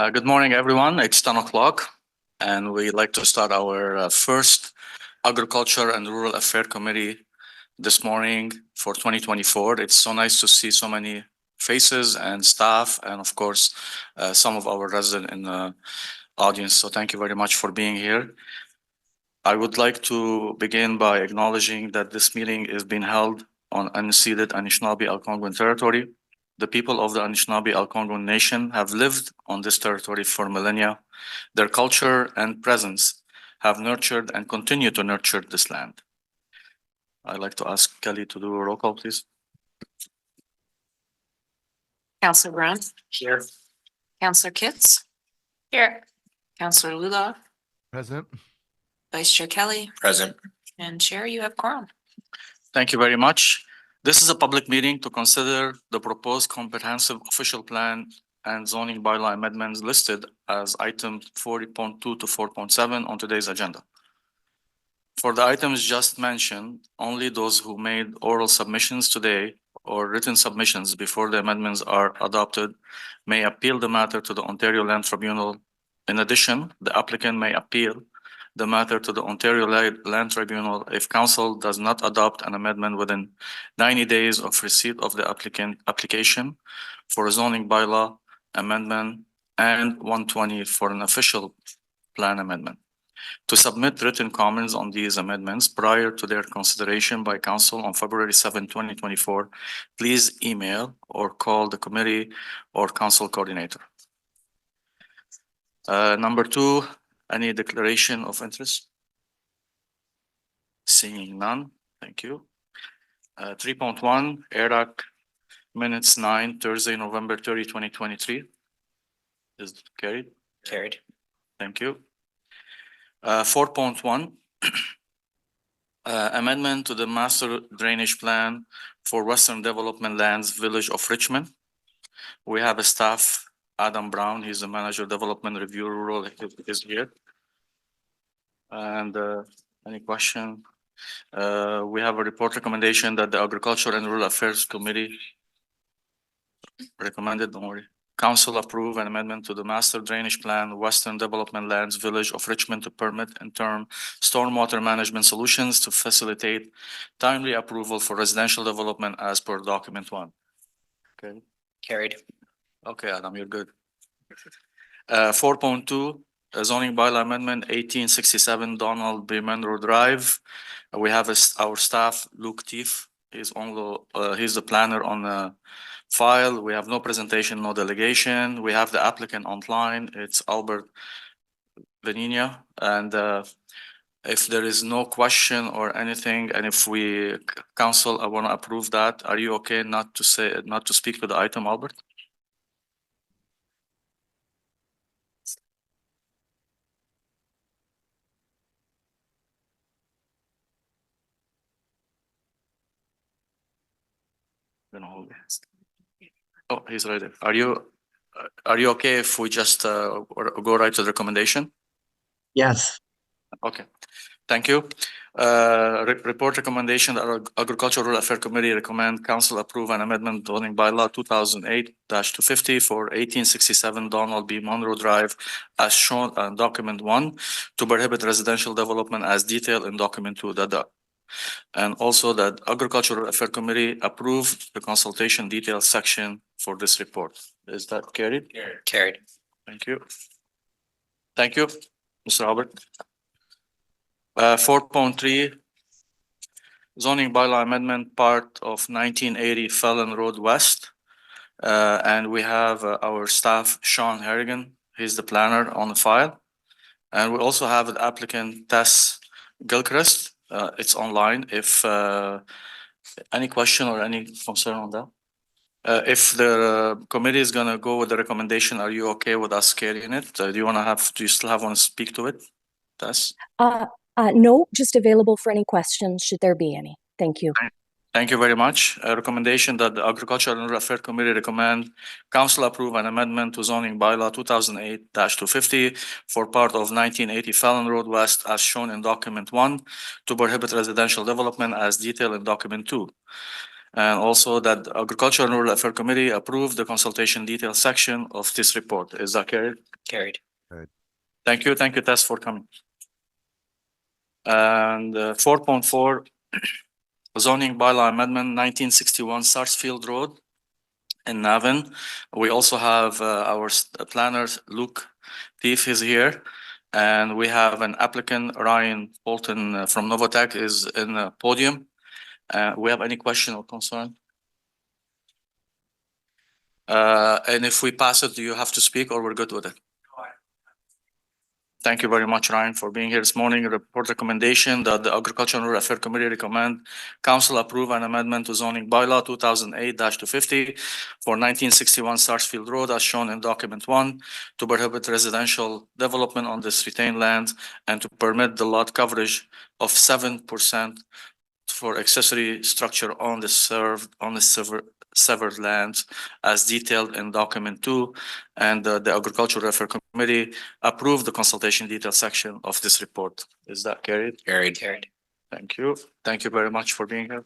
Good morning, everyone. It's 10 o'clock, and we'd like to start our first Agriculture and Rural Affairs Committee this morning for 2024. It's so nice to see so many faces and staff, and of course, some of our residents in the audience. So thank you very much for being here. I would like to begin by acknowledging that this meeting is being held on unceded Anishinaabe-Algonquin territory. The people of the Anishinaabe-Algonquin Nation have lived on this territory for millennia. Their culture and presence have nurtured and continue to nurture this land. I'd like to ask Kelly to do a roll call, please. Councillor Brown. Here. Councillor Kitts. Here. Councillor Luloff. Present. Vice Chair Kelly. Present. And Chair, you have quorum. Thank you very much. This is a public meeting to consider the proposed comprehensive official plan and zoning bylaw amendments listed as items 40.2 to 4.7 on today's agenda. For the items just mentioned, only those who made oral submissions today or written submissions before the amendments are adopted may appeal the matter to the Ontario Land Tribunal. In addition, the applicant may appeal the matter to the Ontario Land Tribunal if Council does not adopt an amendment within 90 days of receipt of the application for a zoning bylaw amendment and 120 for an official plan amendment. To submit written comments on these amendments prior to their consideration by Council on February 7, 2024, please email or call the committee or Council coordinator. Number 2, any declaration of interest? Seeing none, thank you. 3.1, AIRAC minutes 9, Thursday, November 30, 2023. Is it carried? Carried. Thank you. 4.1, amendment to the master drainage plan for Western Development Lands Village of Richmond. We have a staff, Adam Brown, he's the manager development review rural, is here. And any question? We have a report recommendation that the Agriculture and Rural Affairs Committee recommended, don't worry. Council approve an amendment to the master drainage plan, Western Development Lands Village of Richmond to permit and term stormwater management solutions to facilitate timely approval for residential development as per document 1. Okay. Carried. Okay, Adam, you're good. 4.2, zoning bylaw amendment 1867 Donald B. Monroe Drive. We have our staff, Luke Teef. He's the planner on the file. We have no presentation, no delegation. We have the applicant online. It's Albert Venina. And if there is no question or anything, and if we council, I want to approve that. Are you okay not to speak to the item, Albert? Oh, he's right there. Are you okay if we just go right to the recommendation? Yes. Okay, thank you. Report recommendation that our Agricultural Rural Affairs Committee recommend Council approve an amendment zoning bylaw 2008-250 for 1867 Donald B. Monroe Drive as shown on document 1 to prohibit residential development as detailed in document 2. And also that Agricultural Affairs Committee approved the consultation details section for this report. Is that carried? Carried. Thank you. Thank you, Mr. Albert. 4.3, zoning bylaw amendment part of 1980 Fallon Road West. And we have our staff, Sean Harrigan. He's the planner on the file. And we also have the applicant, Tess Gilchrist. It's online. If any question or any concern on that? If the committee is gonna go with the recommendation, are you okay with us carrying it? Do you still want to speak to it? Tess? No, just available for any questions should there be any. Thank you. Thank you very much. A recommendation that the Agricultural and Rural Affairs Committee recommend Council approve an amendment to zoning bylaw 2008-250 for part of 1980 Fallon Road West as shown in document 1 to prohibit residential development as detailed in document 2. And also that the Agriculture and Rural Affairs Committee approved the consultation detail section of this report. Is that carried? Carried. Thank you, Tess, for coming. And 4.4, zoning bylaw amendment 1961 Sarsfield Road in Navan. We also have our planner, Luke Thief is here. And we have an applicant, Ryan Bolton from Novotech is in the podium. We have any question or concern? And if we pass it, do you have to speak or we're good with it? Thank you very much, Ryan, for being here this morning. Report recommendation that the Agriculture and Rural Affairs Committee recommend council approve an amendment to zoning bylaw 2008-250 for 1961 Sarsfield Road as shown in document 1 to prohibit residential development on this retained land and to permit the lot coverage of 7% for accessory structure on the severed lands as detailed in document 2, and the Agricultural Affairs Committee approved the consultation detail section of this report. Is that carried? Carried. Thank you. Thank you very much for being here.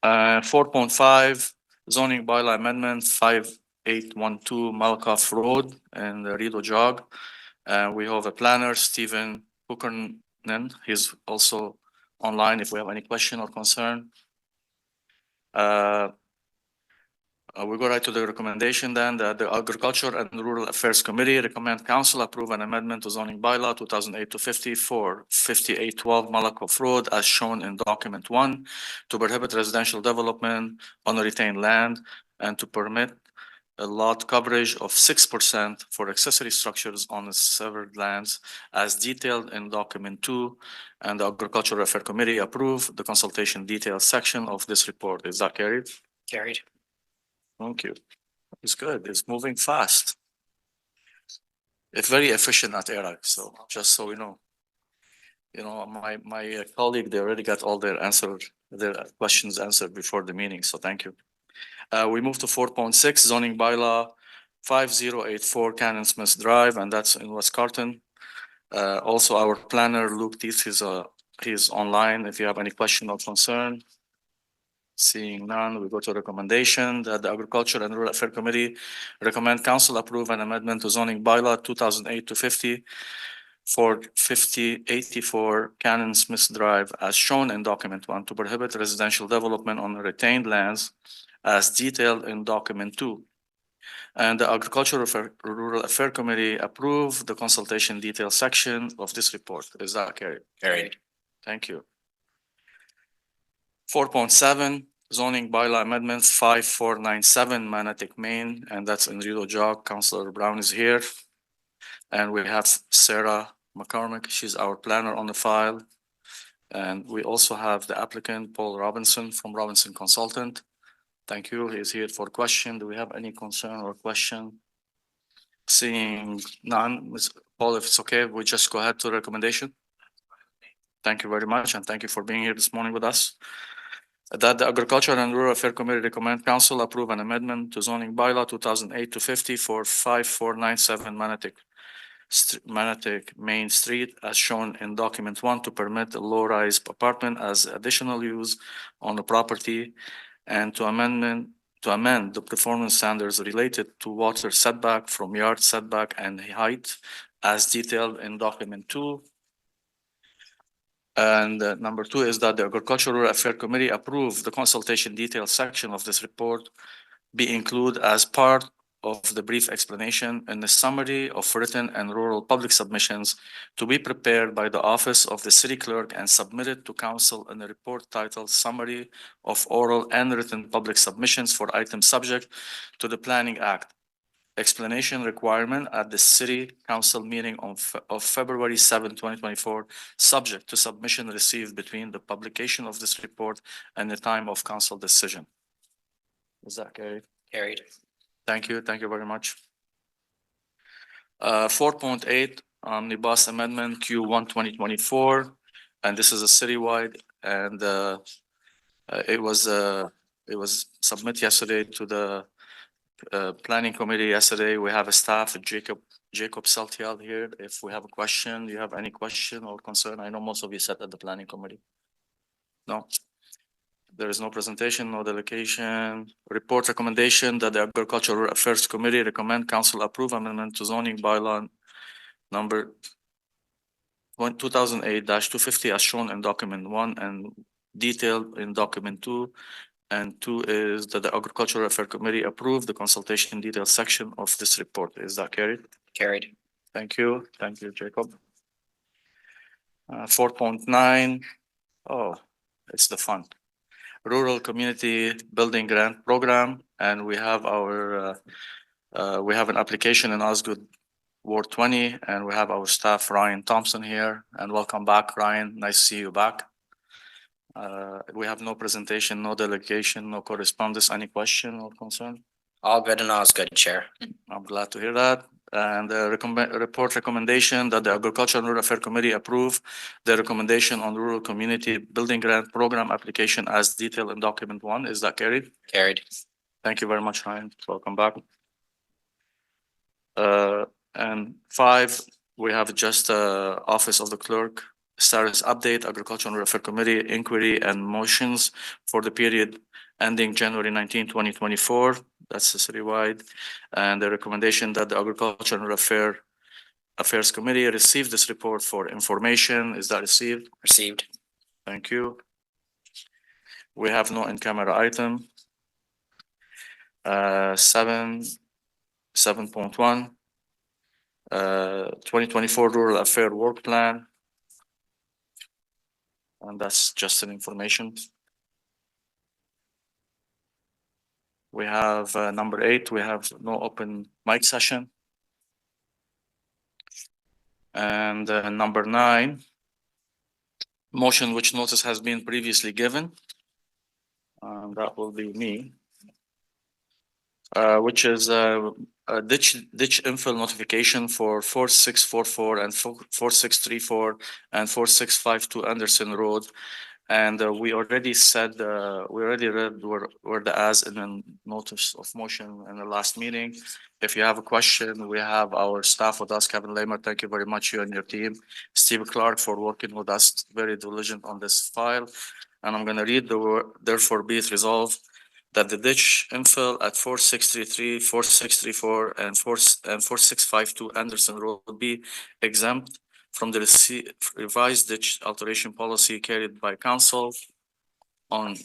4.5 zoning bylaw amendment 5812 Malkoff Road and Rideau Jog. We have a planner, Stephen Hookernan. He's also online if we have any question or concern. We go right to the recommendation then that the Agriculture and Rural Affairs Committee recommend council approve an amendment to zoning bylaw 2008-250 for 5812 Malakoff Road as shown in document 1 to prohibit residential development on the retained land and to permit a lot coverage of 6% for accessory structures on the severed lands as detailed in document 2, and the Agricultural Affairs Committee approved the consultation details section of this report. Is that carried? Carried. Thank you. It's good. It's moving fast. It's very efficient at Heure, so just so we know. You know, my colleague, they already got all their questions answered before the meeting, so thank you. We move to 4.6 zoning bylaw 5084 Cannon Smith Drive, and that's in West Carton. Also our planner, Luke Teeth, he's online if you have any question or concern. Seeing none, we go to recommendation that the Agriculture and Rural Affairs Committee recommend council approve an amendment to zoning bylaw 2008-250 for 5084 Cannon Smith Drive as shown in document 1 to prohibit residential development on retained lands as detailed in document 2. And the Agricultural Rural Affairs Committee approved the consultation detail section of this report. Is that carried? Carried. Thank you. 4.7 zoning bylaw amendment 5497 Manatic Main, and that's in Rideau Jog. Councillor Brown is here. And we have Sarah McCormick. She's our planner on the file. And we also have the applicant, Paul Robinson from Robinson Consultant. Thank you. He's here for question. Do we have any concern or question? Seeing none, Ms. Paul, if it's okay, we just go ahead to recommendation. Thank you very much, and thank you for being here this morning with us. That the Agriculture and Rural Affairs Committee recommend council approve an amendment to zoning bylaw 2008-250 for 5497 Manatic Main Street as shown in document 1 to permit a low-rise apartment as additional use on the property and to amend the performance standards related to water setback from yard setback and height as detailed in document 2. And number 2 is that the Agricultural Affairs Committee approve the consultation detail section of this report be included as part of the brief explanation in the summary of written and rural public submissions to be prepared by the Office of the City Clerk and submitted to Council in a report titled Summary of Oral and Written Public Submissions for items subject to the Planning Act. Explanation requirement at the City Council meeting of February 7, 2024, subject to submission received between the publication of this report and the time of Council decision. Is that carried? Carried. Thank you. Thank you very much. 4.8 Omnibus Amendment Q1 2024, and this is a citywide, and it was submitted yesterday to the Planning Committee yesterday. We have a staff, Jacob Saltiel here. If we have a question, do you have any question or concern? I know most of you sat at the Planning Committee. No. There is no presentation, no delegation. Report recommendation that the Agricultural Affairs Committee recommend council approve amendment to zoning bylaw number 2008-250 as shown in document 1 and detailed in document 2. And 2 is that the Agricultural Affairs Committee approve the consultation detail section of this report. Is that carried? Carried. Thank you. Thank you, Jacob. 4.9. Oh, it's the fun. Rural Community Building Grant Program, and we have our we have an application in Osgood Ward 20, and we have our staff Ryan Thompson here. And welcome back, Ryan. Nice to see you back. We have no presentation, no delegation, no correspondence. Any question or concern? All good and all's good, Chair. I'm glad to hear that. And the report recommendation that the Agricultural and Rural Affairs Committee approve the recommendation on Rural Community Building Grant Program application as detailed in document 1. Is that carried? Carried. Thank you very much, Ryan. Welcome back. And 5, we have just Office of the Clerk status update, Agricultural and Rural Affairs Committee inquiry and motions for the period ending January 19, 2024. That's the citywide. And the recommendation that the Agricultural and Rural Affairs Committee receive this report for information. Is that received? Received. Thank you. We have no in-camera item. 7.1. 2024 Rural Affairs Work Plan. And that's just an information. We have number 8, we have no open mic session. And number 9, motion which notice has been previously given. That will be me. Which is a ditch infill notification for 4644 and 4634 and 4652 Anderson Road. And we already said, we already read where the as in the notice of motion in the last meeting. If you have a question, we have our staff with us, Kevin Lamer. Thank you very much, you and your team. Steve Clark for working with us, very diligent on this file. And I'm gonna read the word, therefore be it resolved that the ditch infill at 4633, 4634, and 4652 Anderson Road will be exempt from the revised ditch alteration policy carried by council on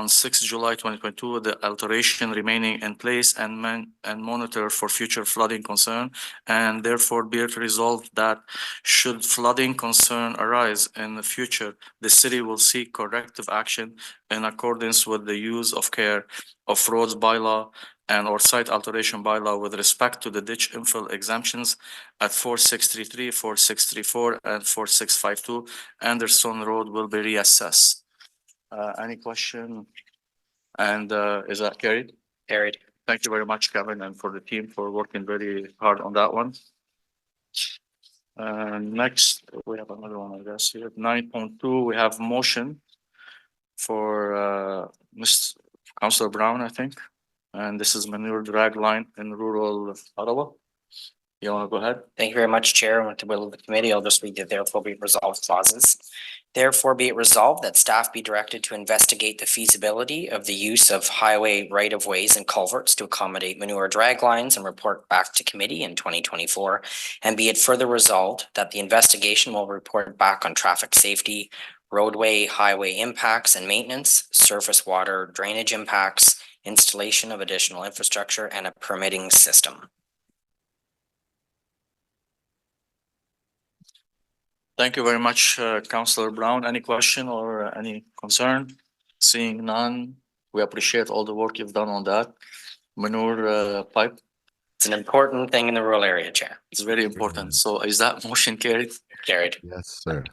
6 July 2022, the alteration remaining in place and monitor for future flooding concern, and therefore be it resolved that should flooding concern arise in the future, the city will seek corrective action in accordance with the use of care of roads bylaw and or site alteration bylaw with respect to the ditch infill exemptions at 4633, 4634, and 4652 Anderson Road will be reassessed. Any question? And is that carried? Carried. Thank you very much, Kevin, and for the team for working very hard on that one. Next, we have another one, I guess, here. 9.2, we have motion for Mr. Councilor Brown, I think. And this is manure drag line in rural Ottawa. You want to go ahead? Thank you very much, Chair. With the will of the committee, I'll just read the therefore be it resolved clauses. Therefore be it resolved that staff be directed to investigate the feasibility of the use of highway right-of-ways and culverts to accommodate manure drag lines and report back to committee in 2024. And be it further resolved that the investigation will report back on traffic safety, roadway, highway impacts and maintenance, surface water drainage impacts, installation of additional infrastructure, and a permitting system. Thank you very much, Councilor Brown. Any question or any concern? Seeing none, we appreciate all the work you've done on that. Manure pipe, It's an important thing in the rural area, Chair. it's very important. So is that motion carried? Carried. Yes, sir.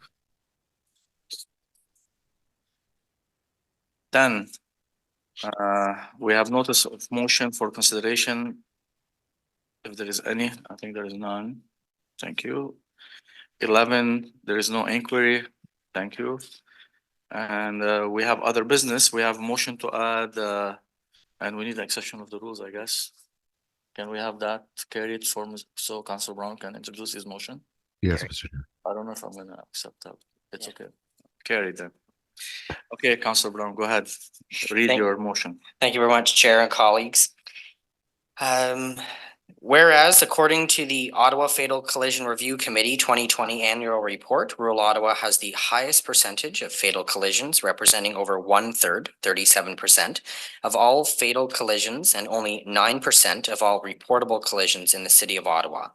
10, we have notice of motion for consideration. If there is any, I think there is none. Thank you. 11, there is no inquiry. Thank you. And we have other business. We have motion to add, and we need the exception of the rules, I guess. Can we have that carried for, so Councilor Brown can introduce his motion? Yes, Mr. Chair. I don't know if I'm gonna accept that. It's okay. Carried then. Okay, Councilor Brown, go ahead. Read Thank- your motion. Thank you very much, Chair and colleagues. Whereas according to the Ottawa Fatal Collision Review Committee 2020 Annual Report, rural Ottawa has the highest percentage of fatal collisions, representing over 1/3, 37%, of all fatal collisions and only 9% of all reportable collisions in the city of Ottawa.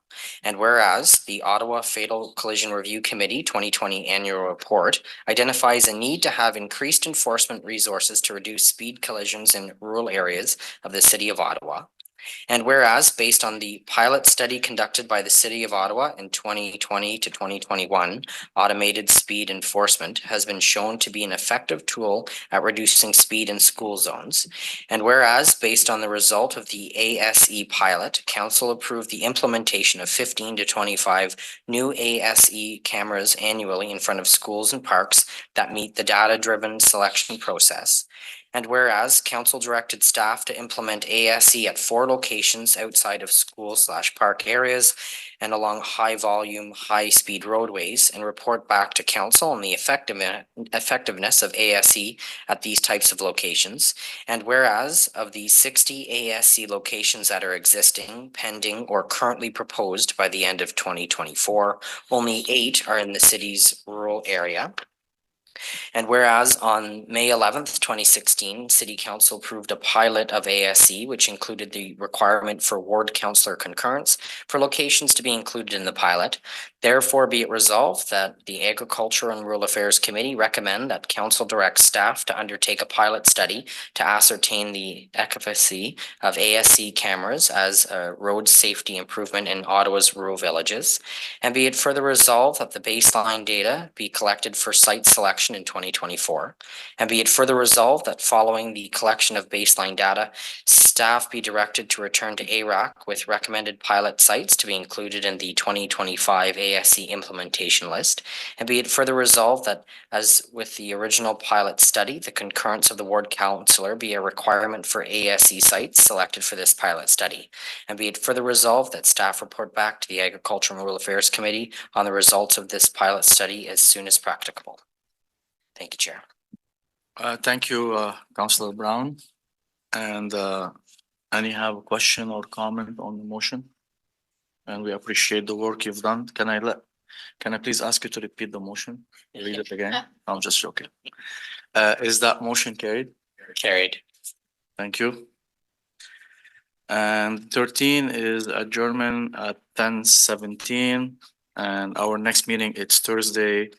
And whereas the Ottawa Fatal Collision Review Committee 2020 Annual Report identifies a need to have increased enforcement resources to reduce speed collisions in rural areas of the city of Ottawa. And whereas, based on the pilot study conducted by the City of Ottawa in 2020 to 2021, automated speed enforcement has been shown to be an effective tool at reducing speed in school zones. And whereas, based on the result of the ASE pilot, Council approved the implementation of 15 to 25 new ASE cameras annually in front of schools and parks that meet the data-driven selection process. And whereas Council directed staff to implement ASE at 4 locations outside of school/park areas and along high-volume, high-speed roadways and report back to Council on the effectiveness of ASE at these types of locations. And whereas of the 60 ASE locations that are existing, pending, or currently proposed by the end of 2024, only 8 are in the city's rural area. And whereas on May 11th, 2016, City Council approved a pilot of ASE, which included the requirement for ward councillor concurrence for locations to be included in the pilot. Therefore, be it resolved that the Agriculture and Rural Affairs Committee recommend that Council direct staff to undertake a pilot study to ascertain the efficacy of ASE cameras as a road safety improvement in Ottawa's rural villages. And be it further resolved that the baseline data be collected for site selection in 2024. And be it further resolved that following the collection of baseline data, staff be directed to return to ARAC with recommended pilot sites to be included in the 2025 ASE implementation list. And be it further resolved that, as with the original pilot study, the concurrence of the ward councillor be a requirement for ASE sites selected for this pilot study. And be it further resolved that staff report back to the Agriculture and Rural Affairs Committee on the results of this pilot study as soon as practicable. Thank you, Chair. Thank you, Councilor Brown. And any have a question or comment on the motion? And we appreciate the work you've done. Can I please ask you to repeat the motion? Read it again. I'm just joking. Is that motion carried? Carried. Thank you. And 13 is adjournment at 10:17. And our next meeting, it's Thursday,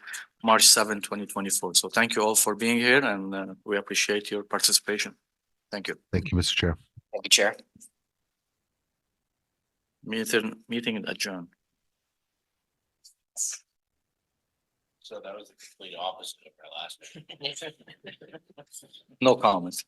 March 7, 2024. So thank you all for being here and we appreciate your participation. Thank you. Thank you, Mr. Chair. Thank you, Chair. Meeting adjourned. So that was the complete opposite of our last meeting. No comments.